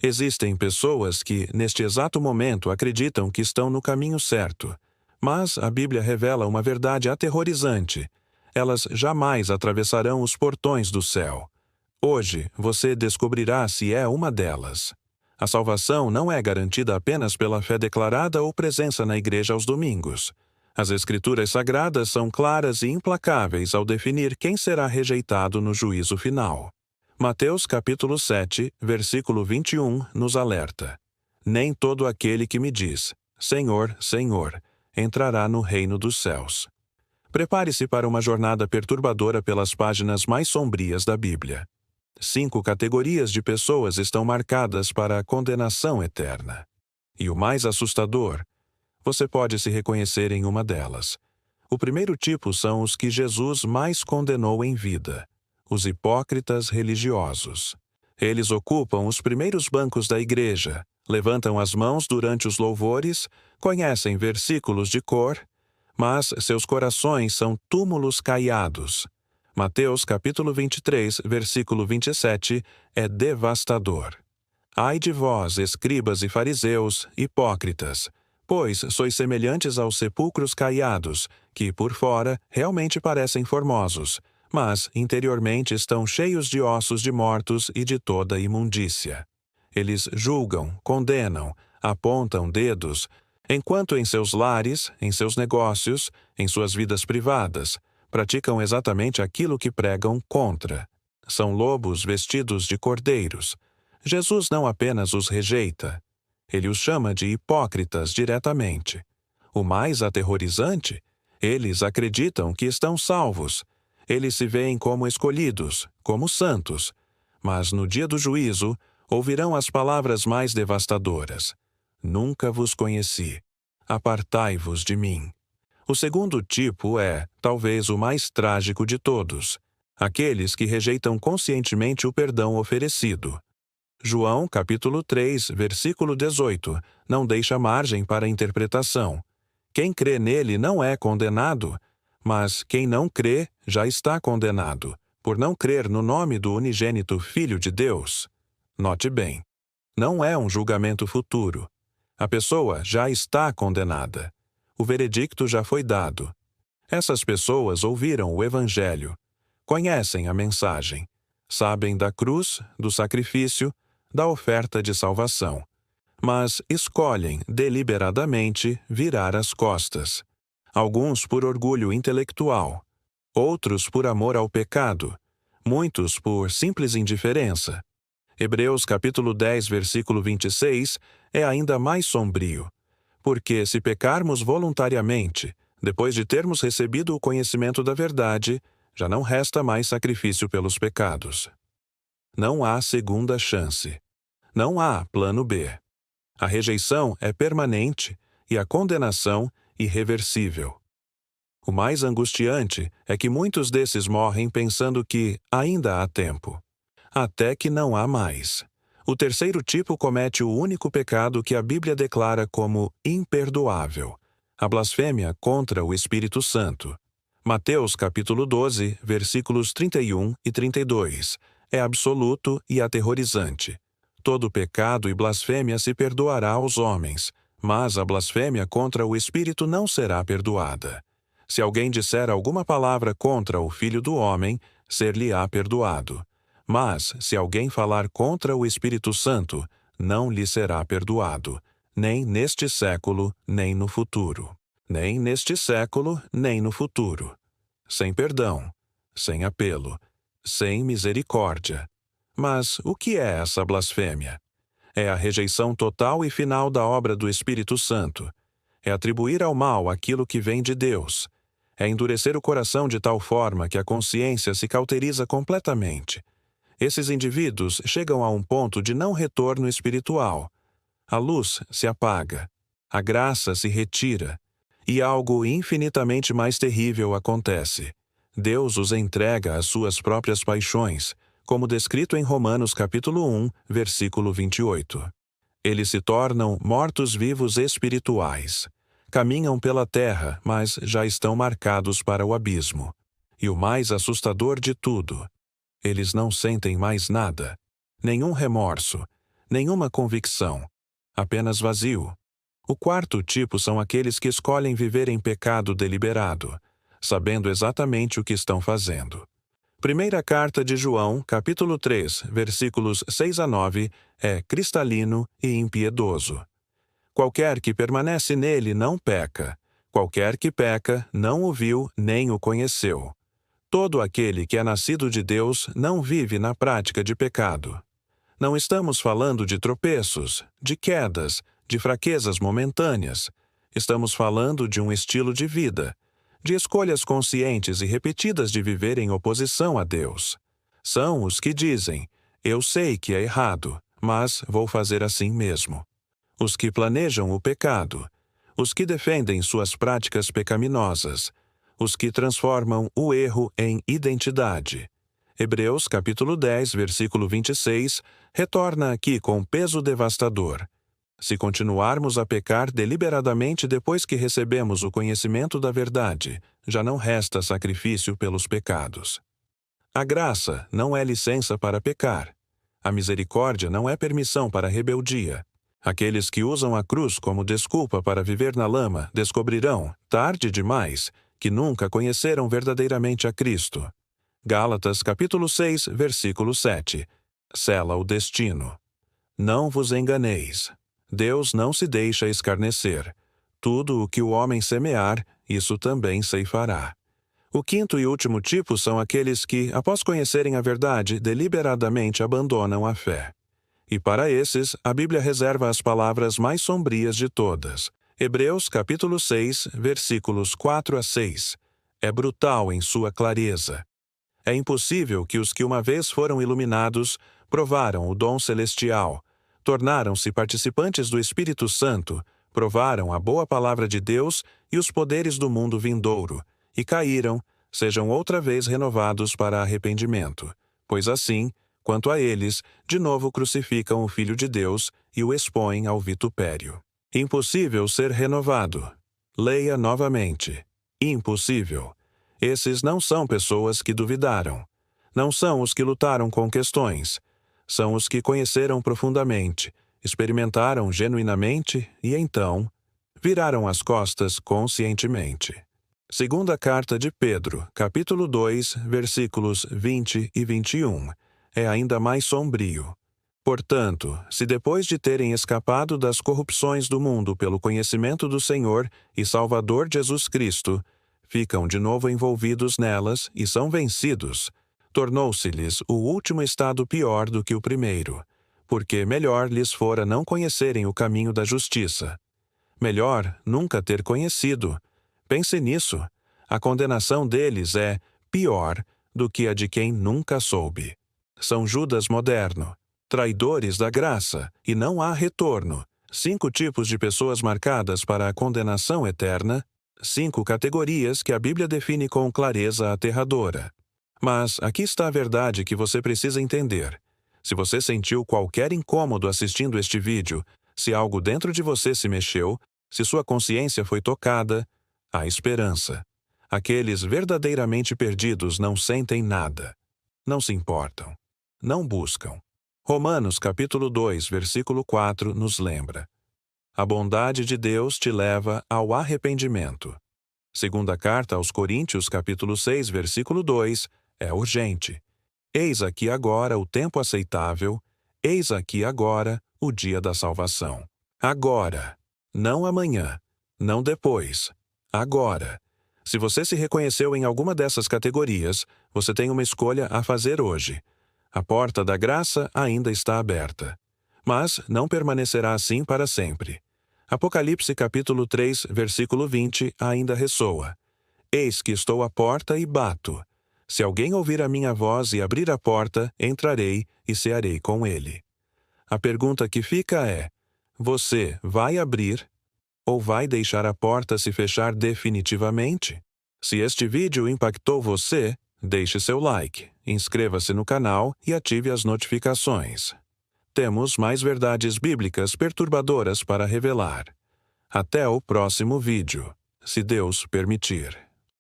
Existem pessoas que, neste exato momento, acreditam que estão no caminho certo. Mas a Bíblia revela uma verdade aterrorizante. Elas jamais atravessarão os portões do céu. Hoje, você descobrirá se é uma delas. A salvação não é garantida apenas pela fé declarada ou presença na igreja aos domingos. As Escrituras Sagradas são claras e implacáveis ao definir quem será rejeitado no juízo final. Mateus capítulo 7, versículo 21, nos alerta: Nem todo aquele que me diz, Senhor, Senhor, entrará no reino dos céus. Prepare-se para uma jornada perturbadora pelas páginas mais sombrias da Bíblia. 5 categorias de pessoas estão marcadas para a condenação eterna. E o mais assustador, você pode se reconhecer em uma delas. O primeiro tipo são os que Jesus mais condenou em vida: os hipócritas religiosos. Eles ocupam os primeiros bancos da igreja, levantam as mãos durante os louvores, conhecem versículos de cor, mas seus corações são túmulos caiados. Mateus capítulo 23, versículo 27, é devastador. Ai de vós, escribas e fariseus, hipócritas, pois sois semelhantes aos sepulcros caiados, que por fora realmente parecem formosos, mas interiormente estão cheios de ossos de mortos e de toda imundícia. Eles julgam, condenam, apontam dedos, enquanto em seus lares, em seus negócios, em suas vidas privadas, praticam exatamente aquilo que pregam contra. São lobos vestidos de cordeiros. Jesus não apenas os rejeita, ele os chama de hipócritas diretamente. O mais aterrorizante, eles acreditam que estão salvos. Eles se veem como escolhidos, como santos. Mas no dia do juízo, ouvirão as palavras mais devastadoras: Nunca vos conheci. Apartai-vos de mim. O segundo tipo é, talvez, o mais trágico de todos: aqueles que rejeitam conscientemente o perdão oferecido. João, capítulo 3, versículo 18, não deixa margem para interpretação. Quem crê nele não é condenado, mas quem não crê já está condenado, por não crer no nome do unigênito Filho de Deus. Note bem, não é um julgamento futuro. A pessoa já está condenada. O veredicto já foi dado. Essas pessoas ouviram o Evangelho, conhecem a mensagem, sabem da cruz, do sacrifício, da oferta de salvação, mas escolhem deliberadamente virar as costas. Alguns por orgulho intelectual, outros por amor ao pecado, muitos por simples indiferença. Hebreus capítulo 10, versículo 26 é ainda mais sombrio. Porque se pecarmos voluntariamente, depois de termos recebido o conhecimento da verdade, já não resta mais sacrifício pelos pecados. Não há segunda chance. Não há plano B. A rejeição é permanente e a condenação irreversível. O mais angustiante é que muitos desses morrem pensando que ainda há tempo, até que não há mais. O terceiro tipo comete o único pecado que a Bíblia declara como imperdoável: a blasfêmia contra o Espírito Santo. Mateus capítulo 12, versículos 31 e 32, é absoluto e aterrorizante. Todo pecado e blasfêmia se perdoará aos homens, mas a blasfêmia contra o Espírito não será perdoada. Se alguém disser alguma palavra contra o Filho do Homem, ser-lhe-á perdoado. Mas, se alguém falar contra o Espírito Santo, não lhe será perdoado, nem neste século, nem no futuro. Nem neste século, nem no futuro. Sem perdão, sem apelo, sem misericórdia. Mas o que é essa blasfêmia? É a rejeição total e final da obra do Espírito Santo. É atribuir ao mal aquilo que vem de Deus. É endurecer o coração de tal forma que a consciência se cauteriza completamente. Esses indivíduos chegam a um ponto de não retorno espiritual. A luz se apaga, a graça se retira, e algo infinitamente mais terrível acontece. Deus os entrega às suas próprias paixões, como descrito em Romanos capítulo 1, versículo 28. Eles se tornam mortos-vivos espirituais. Caminham pela terra, mas já estão marcados para o abismo. E o mais assustador de tudo, eles não sentem mais nada, nenhum remorso, nenhuma convicção, apenas vazio. O quarto tipo são aqueles que escolhem viver em pecado deliberado, sabendo exatamente o que estão fazendo. Primeira carta de João, capítulo 3, versículos 6 a 9, é cristalino e impiedoso. Qualquer que permanece nele não peca. Qualquer que peca não o viu nem o conheceu. Todo aquele que é nascido de Deus não vive na prática de pecado. Não estamos falando de tropeços, de quedas, de fraquezas momentâneas. Estamos falando de um estilo de vida, de escolhas conscientes e repetidas de viver em oposição a Deus. São os que dizem: eu sei que é errado, mas vou fazer assim mesmo. Os que planejam o pecado, os que defendem suas práticas pecaminosas, os que transformam o erro em identidade. Hebreus capítulo 10, versículo 26, retorna aqui com peso devastador. Se continuarmos a pecar deliberadamente depois que recebemos o conhecimento da verdade, já não resta sacrifício pelos pecados. A graça não é licença para pecar. A misericórdia não é permissão para a rebeldia. Aqueles que usam a cruz como desculpa para viver na lama descobrirão, tarde demais, que nunca conheceram verdadeiramente a Cristo. Gálatas capítulo 6, versículo 7. Sela o destino. Não vos enganeis. Deus não se deixa escarnecer. Tudo o que o homem semear, isso também ceifará. O quinto e último tipo são aqueles que, após conhecerem a verdade, deliberadamente abandonam a fé. E para esses, a Bíblia reserva as palavras mais sombrias de todas. Hebreus capítulo 6, versículos 4 a 6. É brutal em sua clareza. É impossível que os que uma vez foram iluminados, provaram o dom celestial, tornaram-se participantes do Espírito Santo, provaram a boa palavra de Deus e os poderes do mundo vindouro, e caíram, sejam outra vez renovados para arrependimento, pois assim, quanto a eles, de novo crucificam o Filho de Deus e o expõem ao vitupério. Impossível ser renovado. Leia novamente. Impossível. Esses não são pessoas que duvidaram. Não são os que lutaram com questões. São os que conheceram profundamente, experimentaram genuinamente e então viraram as costas conscientemente. Segunda carta de Pedro, capítulo 2, versículos 20 e 21, é ainda mais sombrio. Portanto, se depois de terem escapado das corrupções do mundo pelo conhecimento do Senhor e Salvador Jesus Cristo, ficam de novo envolvidos nelas e são vencidos, tornou-se-lhes o último estado pior do que o primeiro, porque melhor lhes fora não conhecerem o caminho da justiça. Melhor nunca ter conhecido. Pense nisso. A condenação deles é pior do que a de quem nunca soube. São Judas moderno, traidores da graça, e não há retorno. 5 tipos de pessoas marcadas para a condenação eterna, 5 categorias que a Bíblia define com clareza aterradora. Mas aqui está a verdade que você precisa entender. Se você sentiu qualquer incômodo assistindo este vídeo, se algo dentro de você se mexeu, se sua consciência foi tocada, há esperança. Aqueles verdadeiramente perdidos não sentem nada. Não se importam. Não buscam. Romanos capítulo 2, versículo 4 nos lembra: a bondade de Deus te leva ao arrependimento. Segunda carta aos Coríntios capítulo 6, versículo 2, é urgente. Eis aqui agora o tempo aceitável, eis aqui agora o dia da salvação. Agora, não amanhã, não depois, agora. Se você se reconheceu em alguma dessas categorias, você tem uma escolha a fazer hoje. A porta da graça ainda está aberta. Mas não permanecerá assim para sempre. Apocalipse capítulo 3, versículo 20 ainda ressoa: eis que estou à porta e bato. Se alguém ouvir a minha voz e abrir a porta, entrarei e cearei com ele. A pergunta que fica é: você vai abrir ou vai deixar a porta se fechar definitivamente? Se este vídeo impactou você, deixe seu like, inscreva-se no canal e ative as notificações. Temos mais verdades bíblicas perturbadoras para revelar. Até o próximo vídeo, se Deus permitir.